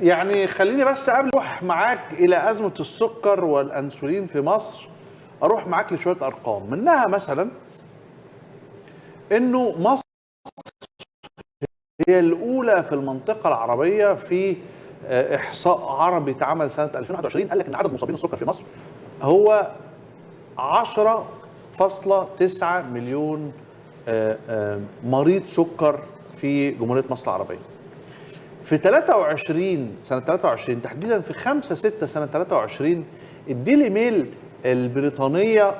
يعني خليني بس قبل اروح معاك الى ازمه السكر والانسولين في مصر، اروح معاك لشويه ارقام منها مثلا انه مصر هي الاولى في المنطقه العربيه في احصاء عربي اتعمل سنه 2021 قال لك ان عدد مصابين السكر في مصر هو 10.9 مليون مريض سكر في جمهوريه مصر العربيه. في 23 سنه 23 تحديدا في 5/6 سنه 23 الديلي ميل البريطانيه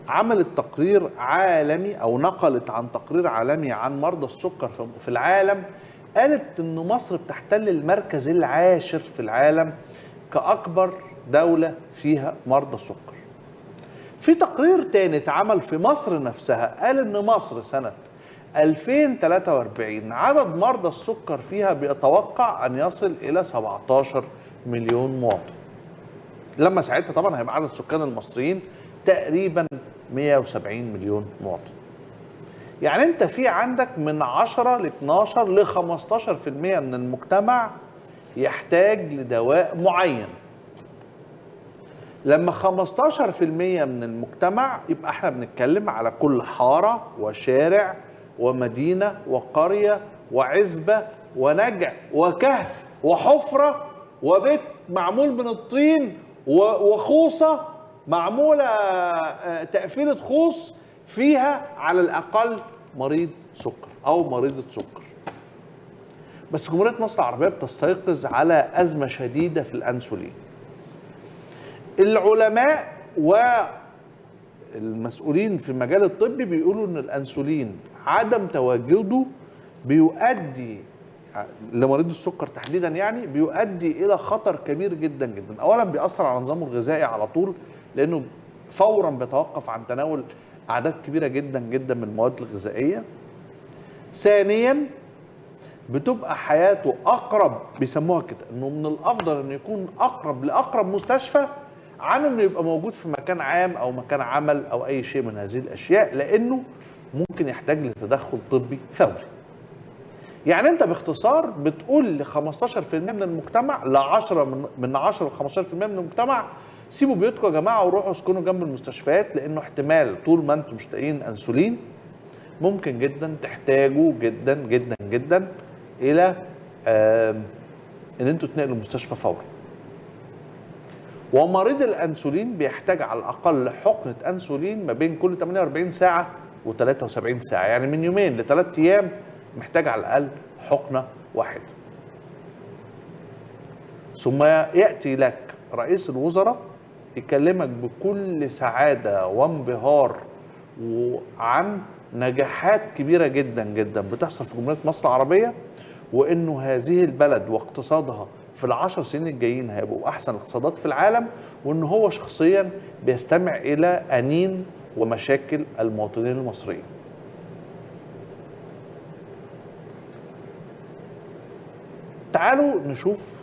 عملت تقرير عالمي او نقلت عن تقرير عالمي عن مرضى السكر في العالم، قالت ان مصر بتحتل المركز العاشر في العالم كاكبر دوله فيها مرضى السكر. في تقرير تاني اتعمل في مصر نفسها قال ان مصر سنه 2043 عدد مرضى السكر فيها بيتوقع ان يصل الى 17 مليون مواطن. لما ساعتها طبعا هيبقى عدد سكان المصريين تقريبا 170 مليون مواطن. يعني انت في عندك من 10 ل 12 ل 15% من المجتمع يحتاج لدواء معين. لما 15% من المجتمع يبقى احنا بنتكلم على كل حارة وشارع ومدينة وقرية وعزبة ونجع وكهف وحفرة وبيت معمول من الطين وخوصة معمولة تقفيلة خوص فيها على الأقل مريض سكر أو مريضة سكر. بس جمهورية مصر العربية بتستيقظ على أزمة شديدة في الأنسولين. العلماء والمسؤولين في المجال الطبي بيقولوا ان الانسولين عدم تواجده بيؤدي لمريض السكر تحديدا يعني بيؤدي الى خطر كبير جدا جدا. اولا بيأثر على نظامه الغذائي على طول لانه فورا بيتوقف عن تناول اعداد كبيره جدا جدا من المواد الغذائيه. ثانيا بتبقى حياته اقرب، بيسموها كده انه من الافضل انه يكون اقرب لاقرب مستشفى عن انه يبقى موجود في مكان عام او مكان عمل او اي شيء من هذه الاشياء، لانه ممكن يحتاج لتدخل طبي فوري. يعني انت باختصار بتقول ل 15% من المجتمع ل 10 من 10 ل 15% من المجتمع سيبوا بيوتكم يا جماعه وروحوا اسكنوا جنب المستشفيات، لانه احتمال طول ما انتم مش لاقيين انسولين ممكن جدا تحتاجوا جدا جدا جدا الى ان انتم تنقلوا المستشفى فورا. ومريض الانسولين بيحتاج على الاقل حقنه انسولين ما بين كل 48 ساعه و73 ساعه، يعني من يومين ل3 ايام محتاج على الاقل حقنه واحده. ثم ياتي لك رئيس الوزراء يكلمك بكل سعاده وانبهار عن نجاحات كبيره جدا جدا بتحصل في جمهوريه مصر العربيه، وانه هذه البلد واقتصادها في ال10 سنين الجايين هيبقوا احسن الاقتصادات في العالم، وان هو شخصيا بيستمع الى انين ومشاكل المواطنين المصريين. تعالوا نشوف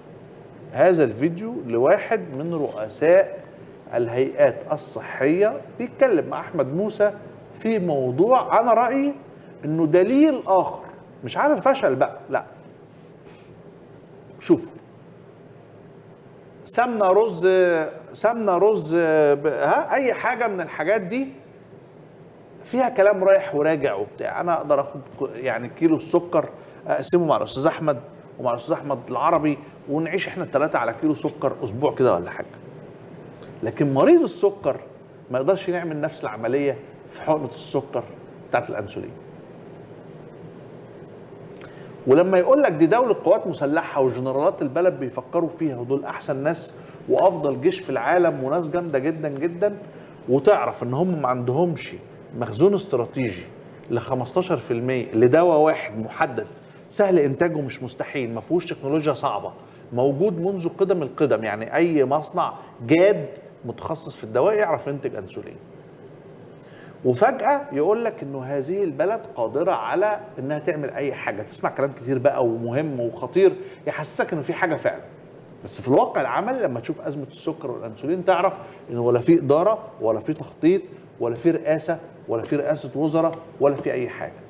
هذا الفيديو لواحد من رؤساء الهيئات الصحية بيتكلم مع احمد موسى في موضوع انا رأيي انه دليل اخر مش على الفشل بقى، لا شوفوا. سمنه رز اي حاجه من الحاجات دي فيها كلام رايح وراجع وبتاع. انا اقدر اخد يعني كيلو السكر اقسمه مع الاستاذ احمد ومع الاستاذ احمد العربي ونعيش احنا الثلاثه على كيلو سكر اسبوع كده ولا حاجه. لكن مريض السكر ما يقدرش يعمل نفس العمليه في حقنه السكر بتاعت الانسولين. ولما يقول لك دي دولة قوات مسلحة وجنرالات البلد بيفكروا فيها ودول أحسن ناس وأفضل جيش في العالم وناس جامدة جدا جدا، وتعرف إن هم ما عندهمش مخزون استراتيجي ل 15% لدواء واحد محدد سهل إنتاجه مش مستحيل، ما فيهوش تكنولوجيا صعبة، موجود منذ قدم القدم، يعني أي مصنع جاد متخصص في الدواء يعرف ينتج أنسولين. وفجأة يقول لك انه هذه البلد قادرة على انها تعمل اي حاجة. تسمع كلام كتير بقى ومهم وخطير يحسسك انه في حاجة فعلا، بس في الواقع العملي لما تشوف ازمة السكر والانسولين تعرف انه ولا في ادارة ولا في تخطيط ولا في رئاسة ولا في رئاسة وزراء ولا في اي حاجة.